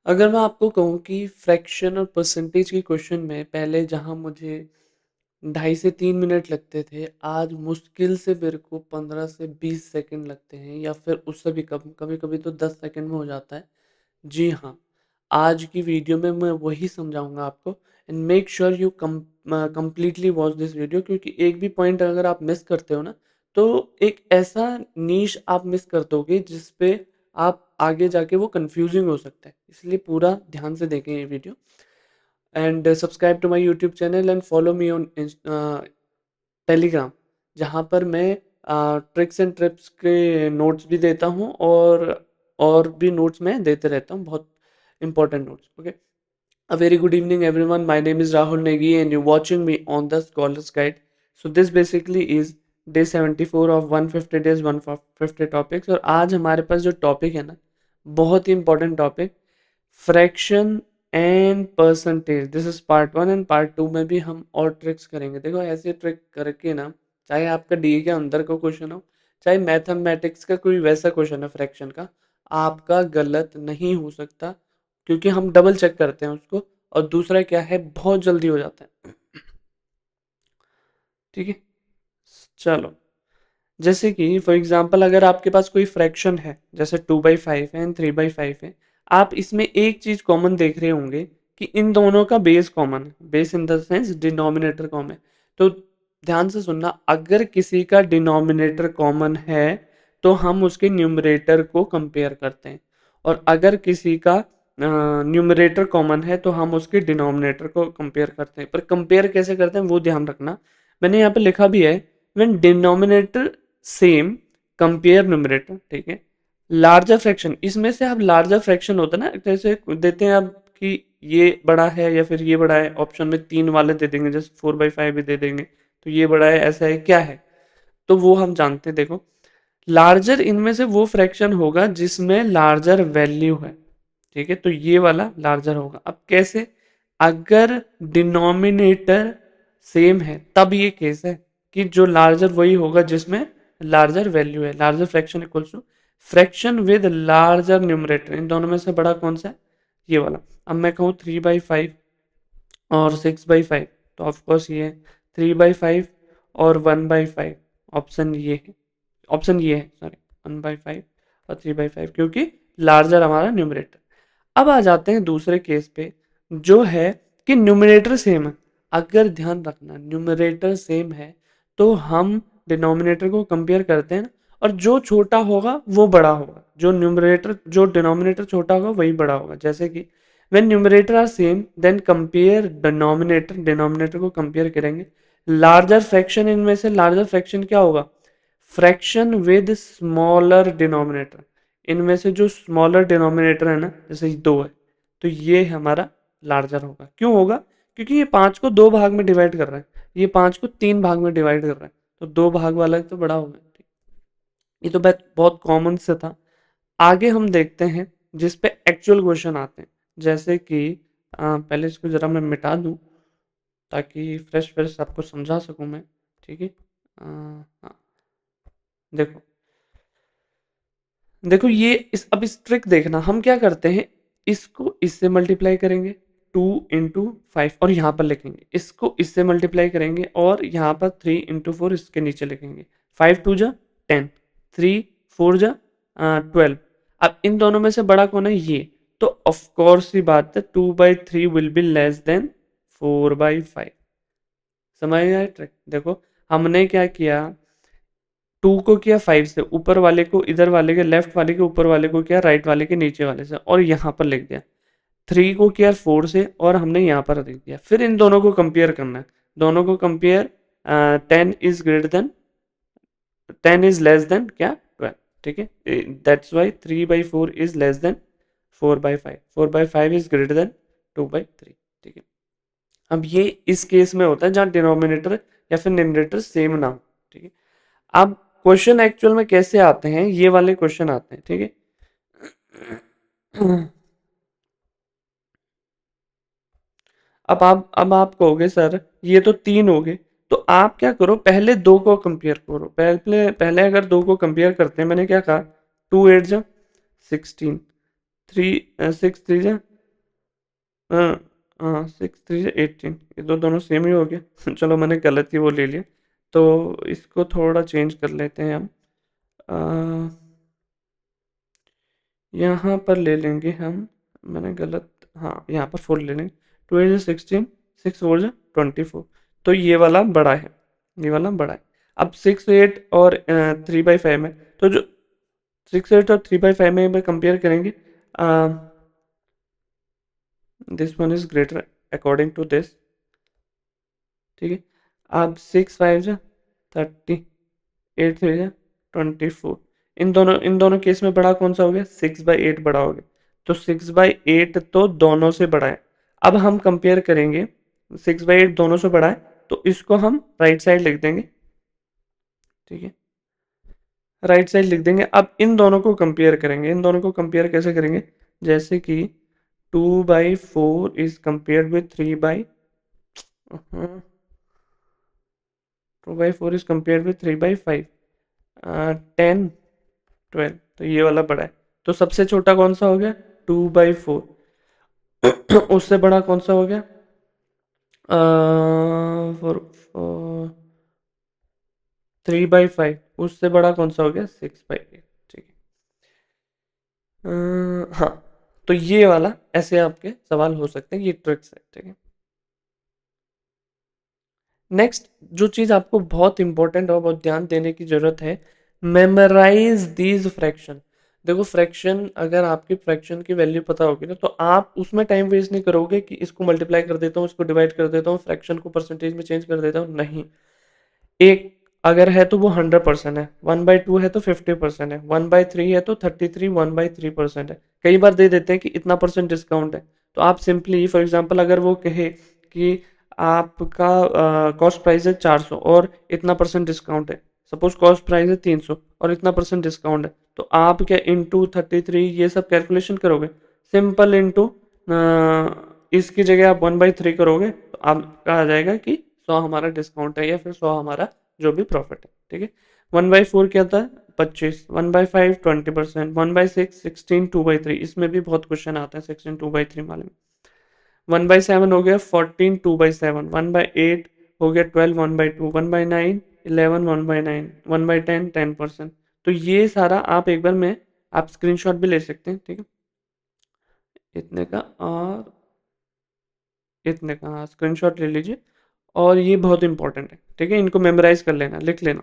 अगर मैं आपको कहूँ कि फ्रैक्शन और परसेंटेज के क्वेश्चन में पहले जहाँ मुझे 2.5 से 3 मिनट लगते थे, आज मुश्किल से मेरे को 15 से 20 सेकंड लगते हैं या फिर उससे भी कम, कभी-कभी तो 10 सेकंड में हो जाता है। जी हाँ, आज की वीडियो में मैं वही समझाऊँगा आपको and make sure you completely watch this video, क्योंकि एक भी पॉइंट अगर आप मिस करते हो ना, तो एक ऐसा नीश आप मिस कर दोगे जिस पे आप आगे जाके वो कंफ्यूजिंग हो सकता है। इसलिए पूरा ध्यान से देखें ये video and subscribe to my YouTube channel and follow me on Telegram, जहाँ पर मैं ट्रिक्स एंड ट्रिप्स के नोट्स भी देता हूँ और भी नोट्स मैं देते रहता हूँ, बहुत important notes. Okay, a very good evening, everyone. My name is Rahul Negi, and you're watching me on the Scholars Guide. So this basically is day 74 of 150 days 150 topics. और आज हमारे पास जो टॉपिक है ना, बहुत ही important topic, fraction and percentage. This is part 1 and part 2 में भी हम और ट्रिक्स करेंगे। देखो, ऐसे ट्रिक करके ना, चाहे आपका डी के अंदर का क्वेश्चन हो, चाहे मैथमेटिक्स का कोई वैसा क्वेश्चन है फ्रैक्शन का, आपका गलत नहीं हो सकता, क्योंकि हम डबल चेक करते हैं उसको। और दूसरा क्या है, बहुत जल्दी हो जाता है। ठीक है, चलो। जैसे कि फॉर एग्जांपल अगर आपके पास कोई फ्रैक्शन है, जैसे 2/5 है एंड 3/5 है, आप इसमें एक चीज कॉमन देख रहे होंगे कि इन दोनों का बेस कॉमन है। Base in the sense denominator common है। तो ध्यान से सुनना, अगर किसी का डिनोमिनेटर कॉमन है तो हम उसके न्यूमरेटर को कंपेयर करते हैं, और अगर किसी का न्यूमरेटर कॉमन है तो हम उसके डिनोमिनेटर को कंपेयर करते हैं। पर कंपेयर कैसे करते हैं वो ध्यान रखना। मैंने यहाँ पे लिखा भी है, when denominator same compare numerator. ठीक है, लार्जर फ्रैक्शन, इसमें से आप लार्जर फ्रैक्शन होता है ना, जैसे देते हैं आप कि ये बड़ा है या फिर ये बड़ा है, ऑप्शन में 3 वाले दे देंगे, जैसे 4/5 भी दे देंगे, तो ये बड़ा है, ऐसा है, क्या है, तो वो हम जानते हैं। देखो, लार्जर इनमें से वो फ्रैक्शन होगा जिसमें लार्जर वैल्यू है। ठीक है, तो ये वाला लार्जर होगा। अब कैसे, अगर डिनोमिनेटर सेम है तब ये केस है कि जो लार्जर वही होगा जिसमें लार्जर वैल्यू है। Larger fraction equals to fraction with larger numerator. इन दोनों में से बड़ा कौन सा है, ये वाला। अब मैं कहूँ 3/5 और 6/5, तो ऑफकोर्स ये है 3/5 और 1/5। ऑप्शन ये है, ऑप्शन ये है, सॉरी, 1/5 और 3/5, क्योंकि लार्जर हमारा न्यूमरेटर। अब आ जाते हैं दूसरे केस पे, जो है कि न्यूमरेटर सेम है। अगर ध्यान रखना, न्यूमरेटर सेम है तो हम डिनोमिनेटर को कंपेयर करते हैं ना, और जो छोटा होगा वो बड़ा होगा, जो डिनोमिनेटर छोटा होगा वही बड़ा होगा। जैसे कि when numerator are same then compare denominator, denominator को कंपेयर करेंगे। लार्जर फ्रैक्शन, इनमें से लार्जर फ्रैक्शन क्या होगा, फ्रैक्शन विद स्मॉलर डिनोमिनेटर। इनमें से जो स्मॉलर डिनोमिनेटर है ना, जैसे 2 है, तो ये हमारा लार्जर होगा। क्यों होगा, क्योंकि ये 5 को 2 भाग में डिवाइड कर रहा है, ये 5 को 3 भाग में डिवाइड कर रहा है, तो 2 भाग वाला तो बड़ा होगा। ये तो बात बहुत कॉमन से था। आगे हम देखते हैं जिस पे एक्चुअल क्वेश्चन आते हैं। जैसे कि पहले इसको जरा मैं मिटा दूं ताकि फ्रेश फ्रेश आपको समझा सकूं मैं। ठीक है, हाँ, देखो, देखो ये अब इस ट्रिक देखना, हम क्या करते हैं, इसको इससे मल्टीप्लाई करेंगे 2 into 5 और यहाँ पर लिखेंगे, इसको इससे मल्टीप्लाई करेंगे और यहाँ पर 3 into 4 इसके नीचे लिखेंगे। 5 2 जा 10, 3 4 जा 12। अब इन दोनों में से बड़ा कौन है, ये, तो ऑफ कोर्स ही बात है 2/3 विल बी लेस देन 4/5। समझ आया ट्रिक। देखो, हमने क्या किया, 2 को किया 5 से, ऊपर वाले को इधर वाले के, लेफ्ट वाले के ऊपर वाले को किया राइट वाले के नीचे वाले से, और यहाँ पर लिख दिया। 3 को किया 4 से और हमने यहाँ पर लिख दिया। फिर इन दोनों को कंपेयर करना है, दोनों को कंपेयर। 10 इज लेस देन क्या, 12। ठीक है, that's why 3/4 is less than 4/5, 4/5 is greater than 2/3। ठीक है, अब ये इस केस में होता है जहाँ डिनोमिनेटर या फिर न्यूमरेटर सेम ना हो। ठीक है, अब क्वेश्चन एक्चुअल में कैसे आते हैं, ये वाले क्वेश्चन आते हैं। ठीक है, अब आप कहोगे सर ये तो 3 हो गए, तो आप क्या करो, पहले 2 को कंपेयर करो। पहले पहले अगर 2 को कंपेयर करते हैं, मैंने क्या कहा, 2 8 जा 16, 3 6 3 जा हाँ हाँ, 6 3 18, ये तो दोनों सेम ही हो गया। चलो मैंने गलत ही वो ले लिया, तो इसको थोड़ा चेंज कर लेते हैं हम। यहाँ पर ले लेंगे हम, मैंने गलत, हाँ यहाँ पर 4 ले लेंगे। 2 8 16, 6 4 24, तो ये वाला बड़ा है, ये वाला बड़ा है। अब 6 8 और 3/5 में, तो जो 6 8 और 3/5 में कंपेयर करेंगे, this one is greater according to this. ठीक है, अब 6 5 जा 30, 8 3 जा 24, इन दोनों केस में बड़ा कौन सा हो गया, 6/8 बड़ा हो गया। तो 6/8 तो दोनों से बड़ा है। अब हम कंपेयर करेंगे, 6/8 दोनों से बड़ा है, तो इसको हम राइट साइड लिख देंगे। ठीक है, राइट साइड लिख देंगे। अब इन दोनों को कंपेयर करेंगे, इन दोनों को कंपेयर कैसे करेंगे, जैसे कि 2/4 is compare with 2/4 is compare with 3/5, 10 12, तो ये वाला बड़ा है। तो सबसे छोटा कौन सा हो गया, 2/4। उससे बड़ा कौन सा हो गया, फोर, 3/5। उससे बड़ा कौन सा हो गया, 6/8। ठीक है, हाँ, तो ये वाला ऐसे आपके सवाल हो सकते हैं, ये ट्रिक्स है। ठीक है, नेक्स्ट जो चीज़ आपको बहुत इंपॉर्टेंट और बहुत ध्यान देने की जरूरत है, मेमोराइज दीज फ्रैक्शन। देखो फ्रैक्शन, अगर आपकी फ्रैक्शन की वैल्यू पता होगी ना, तो आप उसमें टाइम वेस्ट नहीं करोगे कि इसको मल्टीप्लाई कर देता हूँ, इसको डिवाइड कर देता हूँ, फ्रैक्शन को परसेंटेज में चेंज कर देता हूँ, नहीं। एक अगर है तो वो 100% है, 1/2 है तो 50% है, 1/3 है तो 33 1/3% है। कई बार दे देते हैं कि इतना परसेंट डिस्काउंट है, तो आप सिंपली फॉर एग्जांपल अगर वो कहे कि आपका कॉस्ट प्राइस है 400 और इतना परसेंट डिस्काउंट है, सपोज कॉस्ट प्राइस है 300 और इतना परसेंट डिस्काउंट है, तो आप क्या इंटू 33 ये सब कैलकुलेशन करोगे, सिंपल इंटू इसकी जगह आप 1/3 करोगे, तो आपका आ जाएगा कि 100 हमारा डिस्काउंट है या फिर 100 हमारा जो भी प्रॉफिट है। ठीक है, 1/4 क्या था, 25, 1/5 20%, 1/6 16, 2/3, इसमें भी बहुत क्वेश्चन आते हैं 16 2/3 वाले में। 1/7 हो गया 14, 2/7, 1/8 हो गया 12, 1/2, 1/9 11, 1/9, 1/10 10%। तो ये सारा आप एक बार में आप स्क्रीनशॉट भी ले सकते हैं। ठीक है, इतने का और इतने का, हाँ स्क्रीनशॉट ले लीजिए। और ये बहुत इंपॉर्टेंट है, ठीक है, इनको मेमोराइज कर लेना, लिख लेना।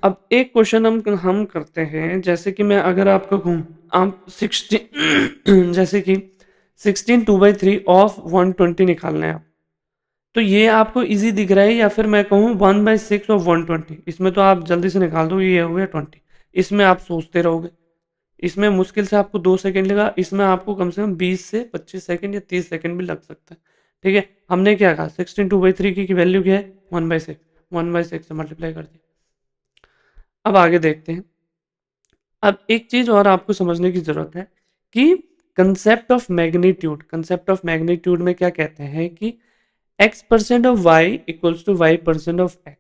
अब एक क्वेश्चन हम करते हैं, जैसे कि मैं अगर आपको कहूँ, आप 16 जैसे कि 16 2/3 ऑफ 120 निकालना है आप, तो ये आपको इजी दिख रहा है, या फिर मैं कहूँ 1/6 ऑफ 120, इसमें तो आप जल्दी से निकाल दो, ये हो गया 20। इसमें आप सोचते रहोगे, इसमें मुश्किल से आपको 2 सेकंड लगा, इसमें आपको कम से कम 20 से 25 सेकंड या 30 सेकंड भी लग सकता है। ठीक है, हमने क्या कहा, 16 2/3 की वैल्यू क्या है, 1/6, 1/6 से मल्टीप्लाई कर दिया। अब आगे देखते हैं। अब एक चीज और आपको समझने की जरूरत है कि कंसेप्ट ऑफ मैग्नीट्यूड में क्या कहते हैं कि x% of y equals to y% of x।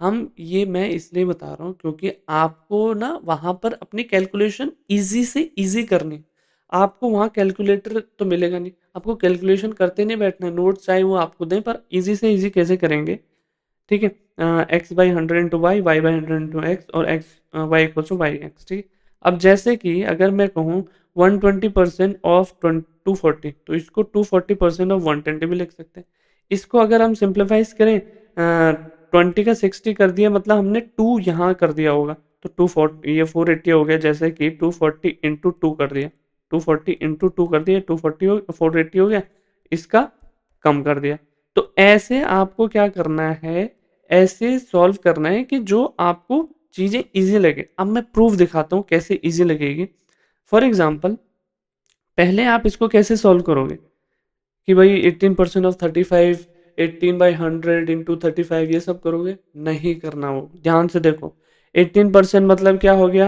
हम ये मैं इसलिए बता रहा हूँ क्योंकि आपको ना वहां पर अपनी कैलकुलेशन इजी से इजी करनी। आपको वहां कैलकुलेटर तो मिलेगा नहीं, आपको कैलकुलेशन करते नहीं बैठना, नोट्स चाहे वो आपको दें, पर इजी से इजी कैसे करेंगे। ठीक है, x/100 into y/100 into x, और x y equal to y x. ठीक है, अब जैसे कि अगर मैं कहूँ 120% ऑफ 240, तो इसको 240% ऑफ 120 भी लिख सकते हैं। इसको अगर हम सिंप्लीफाइज करें, 20 का 60 कर दिया, मतलब हमने 2 यहाँ कर दिया होगा, तो 240 ये 480 हो गया, जैसे कि 240 इंटू 2 कर दिया, 240 इंटू 2 कर दिया, 240 हो 480 हो गया, इसका कम कर दिया। तो ऐसे आपको क्या करना है, ऐसे सॉल्व करना है कि जो आपको चीजें इजी लगे। अब मैं प्रूफ दिखाता हूँ कैसे इजी लगेगी। फॉर एग्जाम्पल, पहले आप इसको कैसे सॉल्व करोगे कि भाई 18% ऑफ 35, 18/100 इंटू 35, ये सब करोगे, नहीं करना। वो ध्यान से देखो, 18% मतलब क्या हो गया,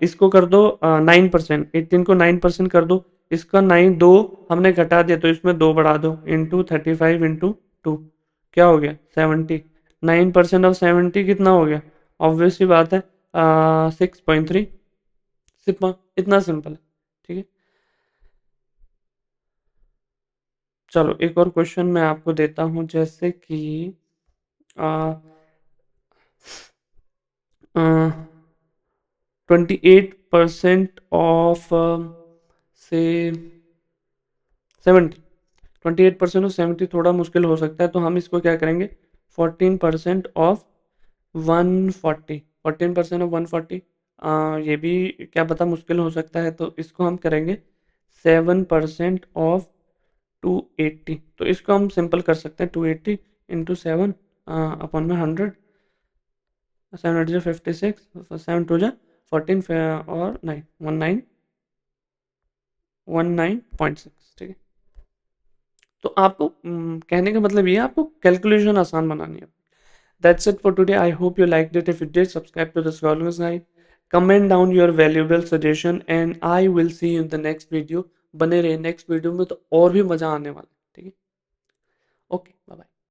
इसको कर दो 9%, 18 को 9% कर दो, इसका 9 दो हमने घटा दिया, तो इसमें 2 बढ़ा दो, इंटू 35 इंटू 2, क्या हो गया 70। 9% ऑफ 70 कितना हो गया, ऑब्वियस सी बात है 6.3। सिर्फ इतना सिंपल है। ठीक है, चलो एक और क्वेश्चन मैं आपको देता हूँ, जैसे कि 28% ऑफ से 70, 28% और 70 थोड़ा मुश्किल हो सकता है, तो हम इसको क्या करेंगे, 14% ऑफ 140, 14% ऑफ 140, ये भी क्या पता मुश्किल हो सकता है, तो इसको हम करेंगे 7% ऑफ 280। तो इसको हम सिंपल कर सकते हैं, 280 इंटू 7 अपॉन में 100, 7 8 56, 7 2 14 और 9 19 19.6, ठीक है। तो आपको कहने का मतलब ये है, आपको कैलकुलेशन आसान बनानी है। That's it for today, I hope you like it. If you did, subscribe to the scholars guide, comment down your valuable suggestion and I will see you in the next video. बने रहे next video में, तो और भी मजा आने वाला है, ठीक है। Okay, bye bye.